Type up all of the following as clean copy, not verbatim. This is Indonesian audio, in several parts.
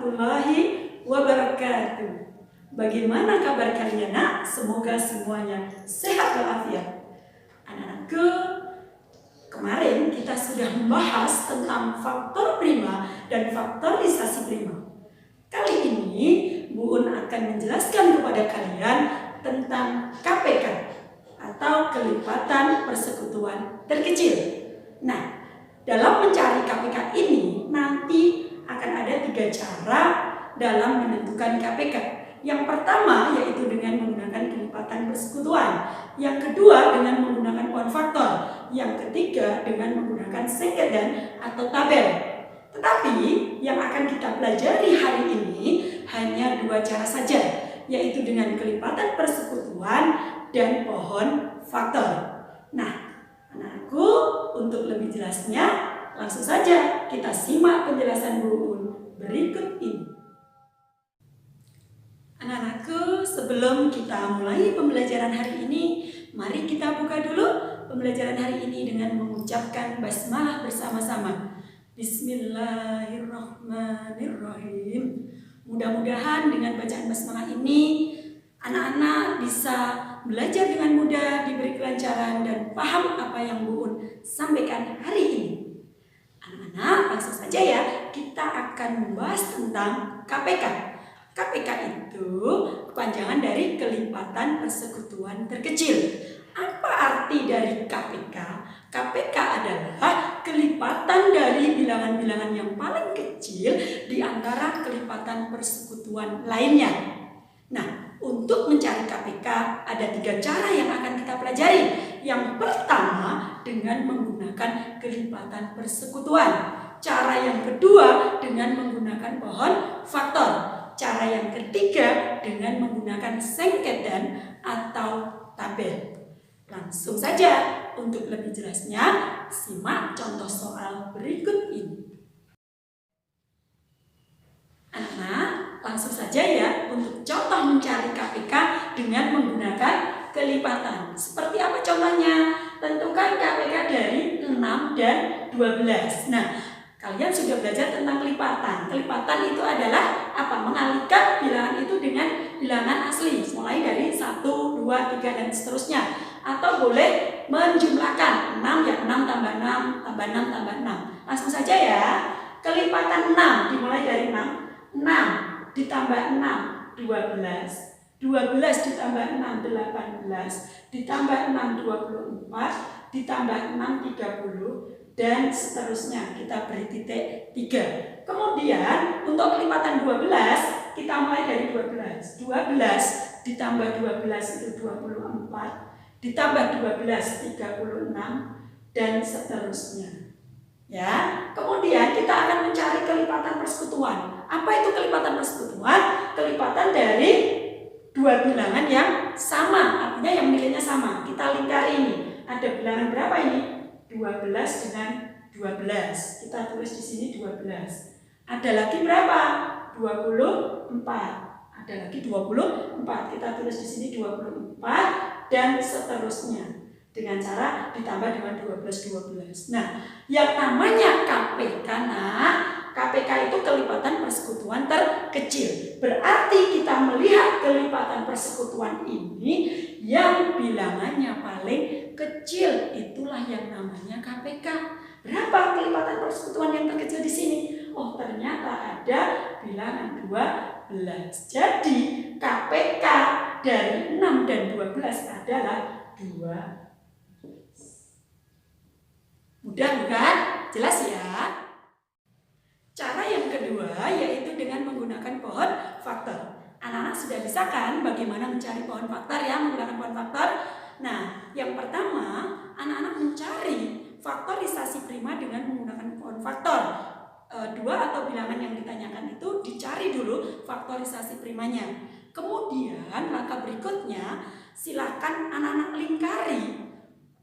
warahmatullahi wabarakatuh. Bagaimana kabar kalian, nak? Semoga semuanya sehat walafiat. Anak-anakku, kemarin kita sudah membahas tentang faktor prima dan faktorisasi prima. Kali ini Bu Un akan menjelaskan kepada kalian tentang KPK atau kelipatan persekutuan terkecil. Nah, dalam mencari KPK ini nanti akan ada 3 cara dalam menentukan KPK. Yang pertama yaitu dengan menggunakan kelipatan persekutuan. Yang kedua dengan menggunakan pohon faktor. Yang ketiga dengan menggunakan sengketan atau tabel. Tetapi yang akan kita pelajari hari ini hanya 2 cara saja, yaitu dengan kelipatan persekutuan dan pohon faktor. Nah, anakku, untuk lebih jelasnya, langsung saja kita simak penjelasan Bu Un berikut ini. Anak-anakku, sebelum kita mulai pembelajaran hari ini, mari kita buka dulu pembelajaran hari ini dengan mengucapkan basmalah bersama-sama. Bismillahirrahmanirrahim. Mudah-mudahan dengan bacaan basmalah ini anak-anak bisa belajar dengan mudah, diberi kelancaran dan paham apa yang Bu Un sampaikan hari ini. Anak-anak, langsung saja ya, kita akan membahas tentang KPK. KPK itu kepanjangan dari kelipatan persekutuan terkecil. Apa arti dari KPK? KPK adalah kelipatan dari bilangan-bilangan yang paling kecil di antara kelipatan persekutuan lainnya. Nah, untuk mencari KPK ada 3 cara yang akan kita pelajari. Yang pertama dengan menggunakan kelipatan persekutuan. Cara yang kedua dengan menggunakan pohon faktor. Cara yang ketiga dengan menggunakan sengketan atau tabel. Langsung saja, untuk lebih jelasnya simak contoh soal berikut ini. Anak-anak, langsung saja ya untuk contoh mencari KPK dengan menggunakan kelipatan. Seperti apa contohnya? Tentukan KPK dari 6 dan 12. Nah, kalian sudah belajar tentang kelipatan. Kelipatan itu adalah apa? Mengalihkan bilangan itu dengan bilangan asli, mulai dari 1, 2, 3 dan seterusnya. Atau boleh menjumlahkan 6 ya, 6 tambah 6 tambah 6 tambah 6. Langsung saja ya. Kelipatan 6 dimulai dari 6. 6 ditambah 6 12. 12 ditambah 6 18. Ditambah 6 24. Ditambah 6 30. Dan seterusnya, kita beri titik 3. Kemudian untuk kelipatan 12 kita mulai dari 12. 12 ditambah 12 itu 24. Ditambah 12 36 dan seterusnya. Ya, kemudian kita akan mencari kelipatan persekutuan. Apa itu kelipatan persekutuan? Kelipatan dari 2 bilangan yang sama, artinya yang nilainya sama. Kita lingkari ini. Ada bilangan berapa ini? 12 dengan 12. Kita tulis di sini 12. Ada lagi berapa? 24. Ada lagi 24. Kita tulis di sini 24 dan seterusnya. Dengan cara ditambah dengan 12. Nah, yang namanya KPK, KPK itu kelipatan persekutuan terkecil. Berarti kita melihat kelipatan persekutuan ini yang bilangannya paling kecil, itulah yang namanya KPK. Berapa kelipatan persekutuan yang terkecil di sini? Oh, ternyata ada bilangan 12. Jadi KPK dari 6 dan 12 adalah 2. Mudah bukan? Jelas ya? Cara yang kedua yaitu dengan menggunakan pohon faktor. Anak-anak sudah bisa kan bagaimana mencari pohon faktor ya, menggunakan pohon faktor? Nah, yang pertama, anak-anak mencari faktorisasi prima dengan menggunakan pohon faktor. 2 atau bilangan yang ditanyakan itu dicari dulu faktorisasi primanya. Kemudian langkah berikutnya, silakan anak-anak lingkari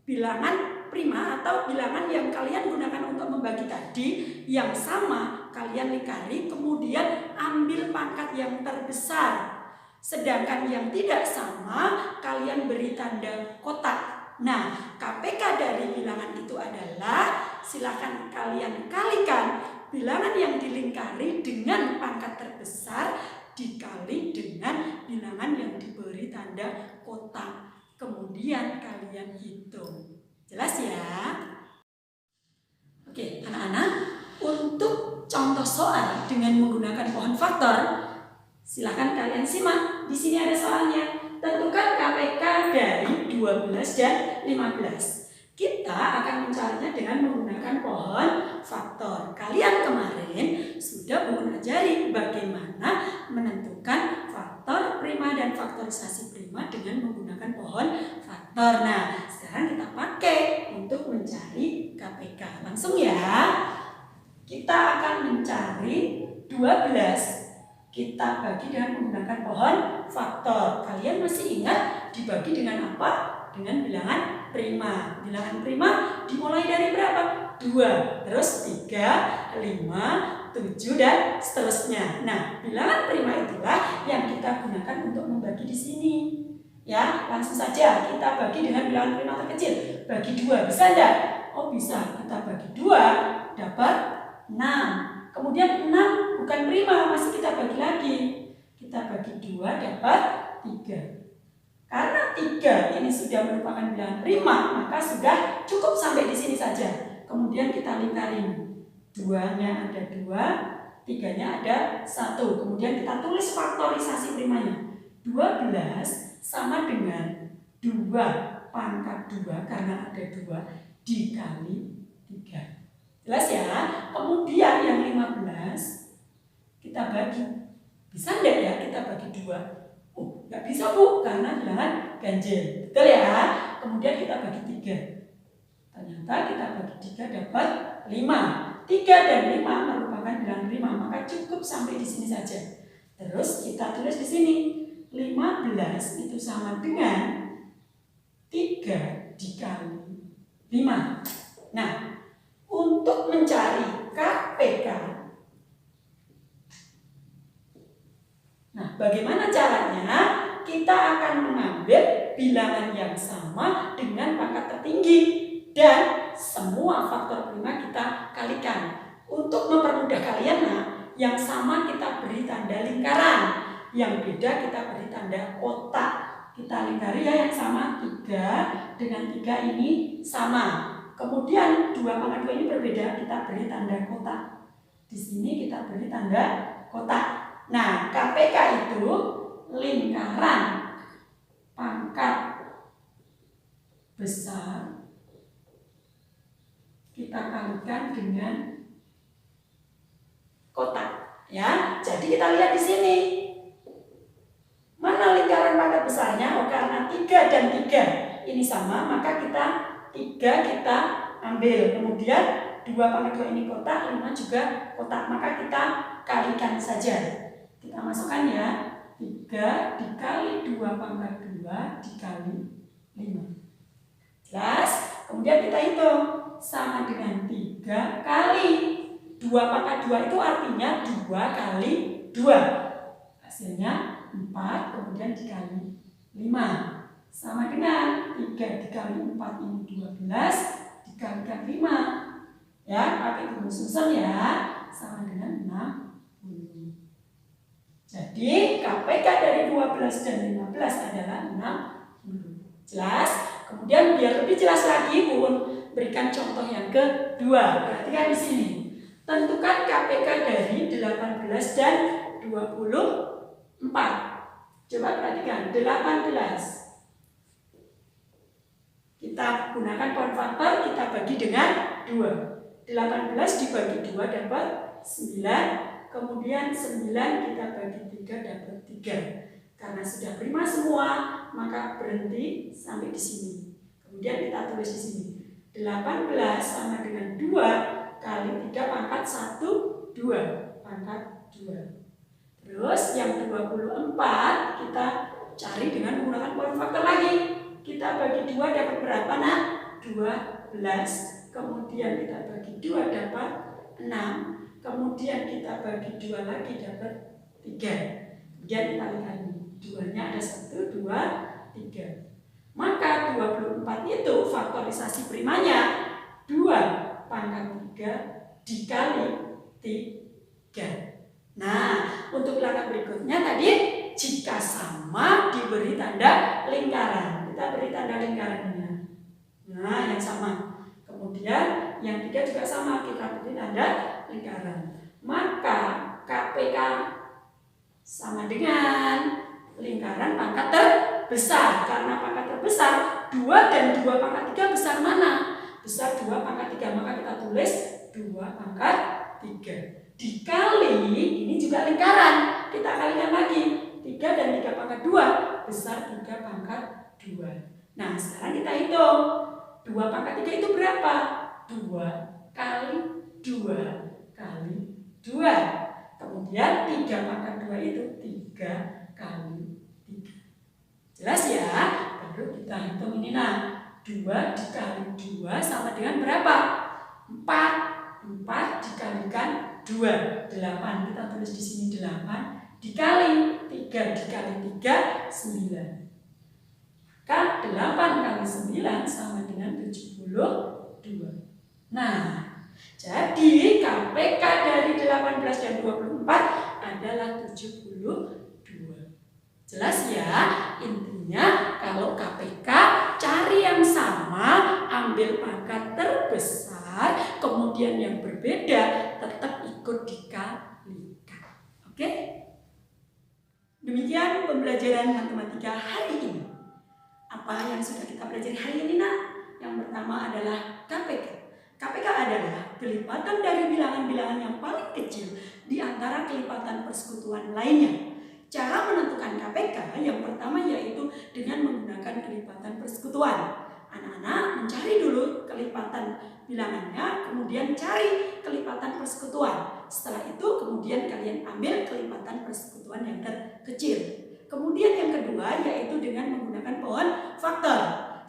bilangan prima atau bilangan yang kalian gunakan untuk membagi tadi yang sama, kalian lingkari, kemudian ambil pangkat yang terbesar. Sedangkan yang tidak sama, kalian beri tanda kotak. Nah, KPK dari bilangan itu adalah, silakan kalian kalikan bilangan yang dilingkari dengan pangkat terbesar dikali dengan bilangan yang diberi tanda kotak. Kemudian kalian hitung. Jelas ya? Oke, anak-anak, untuk contoh soal dengan menggunakan pohon faktor, silahkan kalian simak. Di sini ada soalnya. Tentukan KPK dari 12 dan 15. Kita akan mencarinya dengan menggunakan pohon faktor. Kalian kemarin sudah mengajari bagaimana menentukan faktor prima dan faktorisasi prima dengan menggunakan pohon faktor. Nah, sekarang kita pakai untuk mencari KPK. Langsung ya. Kita akan mencari 12. Kita bagi dengan menggunakan pohon faktor. Kalian masih ingat dibagi dengan apa? Dengan bilangan prima. Bilangan prima dimulai dari berapa? 2, terus 3, 5, 7 dan seterusnya. Nah, bilangan prima itulah yang kita gunakan untuk membagi di sini. Ya, langsung saja kita bagi dengan bilangan prima terkecil. Bagi 2, bisa enggak? Oh, bisa. Kita bagi 2 dapat 6. Kemudian 6 bukan prima, masih kita bagi lagi. Kita bagi 2 dapat 3. Karena 3 ini sudah merupakan bilangan prima, maka sudah cukup sampai di sini saja. Kemudian kita lingkarin. 2-nya ada 2, 3-nya ada 1. Kemudian kita tulis faktorisasi primanya. 12 sama dengan 2 pangkat 2 karena ada 2 dikali 3. Jelas ya? Kemudian yang 15 kita bagi. Bisa enggak ya kita bagi 2? Oh, enggak bisa Bu, karena bilangan ganjil. Betul ya? Kemudian kita bagi 3. Ternyata kita bagi 3 dapat 5. 3 dan 5 merupakan bilangan prima, maka cukup sampai di sini saja. Terus kita tulis di sini. 15 itu sama dengan 3 dikali 5. Nah, untuk mencari KPK, nah bagaimana caranya? Kita akan mengambil bilangan yang sama dengan pangkat tertinggi dan semua faktor prima kita kalikan. Untuk mempermudah kalian, nah, yang sama kita beri tanda lingkaran, yang beda kita beri tanda kotak. Kita lingkari ya yang sama. 3 dengan 3 ini sama. Kemudian 2 pangkat 2 ini berbeda, kita beri tanda kotak. Di sini kita beri tanda kotak. Nah, KPK itu lingkaran pangkat besar kita kalikan dengan kotak. Ya, jadi kita lihat di sini. Mana lingkaran pangkat besarnya? Oh, karena 3 dan 3 ini sama, maka kita 3 kita ambil, kemudian 2 pangkat 2 ini kotak, 5 juga kotak, maka kita kalikan saja. Kita masukkan ya, 3 dikali 2 pangkat 2 dikali 5. Jelas? Kemudian kita hitung, sama dengan 3 kali 2 pangkat 2 itu artinya 2 kali 2. Hasilnya 4, kemudian dikali 5. Sama dengan 3 dikali 4 ini 12 dikalikan 5. Ya, pakai rumus susun ya. Sama dengan 60. Jadi KPK dari 12 dan 15 adalah 60. Jelas? Kemudian biar lebih jelas lagi, Bu berikan contoh yang kedua. Perhatikan di sini. Tentukan KPK dari 18 dan 24. Coba perhatikan 18. Kita gunakan pohon faktor, kita bagi dengan 2. 18 dibagi 2 dapat 9. Kemudian 9 kita bagi 3 dapat 3. Karena sudah prima semua, maka berhenti sampai di sini. Kemudian kita tulis di sini. 18 sama dengan 2 kali 3 pangkat 1, 2. Pangkat 2. Terus yang 24 kita cari dengan menggunakan pohon faktor lagi. Kita bagi 2 dapat berapa nak? 12. Kemudian kita bagi 2 dapat 6. Kemudian kita bagi 2 lagi dapat 3. Kemudian kita lihat 2-nya ada 1, 2, 3. Maka 24 itu faktorisasi primanya 2 pangkat 3 dikali 3. Nah, untuk langkah berikutnya tadi jika sama diberi tanda lingkaran. Kita beri tanda lingkarannya. Nah, yang sama. Kemudian yang 3 juga sama, kita beri tanda lingkaran. Maka KPK sama dengan lingkaran pangkat terbesar. Karena pangkat terbesar 2 dan 2 pangkat 3 besar mana? Besar 2 pangkat 3, maka kita tulis 2 pangkat 3. Dikali, ini juga lingkaran, kita kalikan lagi 3 dan 3 pangkat 2 besar 3 pangkat 2. Nah, sekarang kita hitung 2 pangkat 3 itu berapa? 2 kali 2 kali 2. Kemudian 3 pangkat 2 itu 3 kali 3. Jelas ya? Baru kita hitung ini. Nah, 2 dikali 2 sama dengan berapa? 4. 4 dikalikan 2, 8. Kita tulis di sini 8 dikali 3 dikali 3, 9. Maka 8 kali 9 sama dengan 72. Nah, jadi KPK dari 18 dan 24 adalah 72. Jelas ya? Intinya kalau KPK cari yang sama, ambil pangkat terbesar, kemudian yang berbeda tetap ikut dikalikan. Oke? Demikian pembelajaran matematika hari ini. Apa yang sudah kita pelajari hari ini, Nak? Yang pertama adalah KPK. KPK adalah kelipatan dari bilangan-bilangan yang paling kecil di antara kelipatan persekutuan lainnya. Cara menentukan KPK yang pertama yaitu dengan menggunakan kelipatan persekutuan. Anak-anak mencari dulu kelipatan bilangannya, kemudian cari kelipatan persekutuan. Setelah itu kemudian kalian ambil kelipatan persekutuan yang terkecil. Kemudian yang kedua yaitu dengan menggunakan pohon faktor.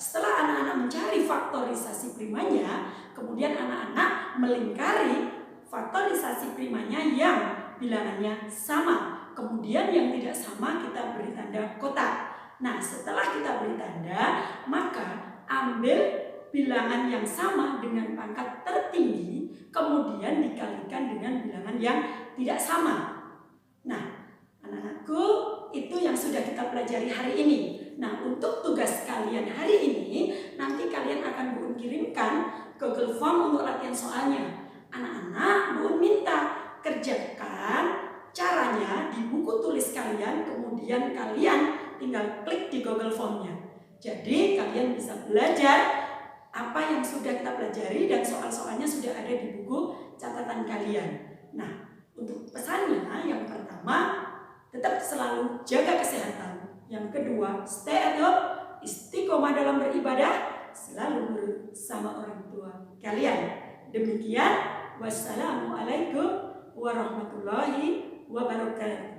Setelah anak-anak mencari faktorisasi primanya, kemudian anak-anak melingkari faktorisasi primanya yang bilangannya sama. Kemudian yang tidak sama kita beri tanda kotak. Nah, setelah kita beri tanda, maka ambil bilangan yang sama dengan pangkat tertinggi, kemudian dikalikan dengan bilangan yang tidak sama. Nah, anak-anakku, itu yang sudah kita pelajari hari ini. Nah, untuk tugas kalian hari ini, nanti kalian akan Bu kirimkan Google Form untuk latihan soalnya. Anak-anak, Bu minta kerjakan caranya di buku tulis kalian, kemudian kalian tinggal klik di Google Form-nya. Jadi kalian bisa belajar apa yang sudah kita pelajari dan soal-soalnya sudah ada di buku catatan kalian. Nah, untuk pesannya yang pertama, tetap selalu jaga kesehatan. Yang kedua, stay at home, istiqomah dalam beribadah, selalu nurut sama orang tua kalian. Demikian, wassalamualaikum warahmatullahi wabarakatuh.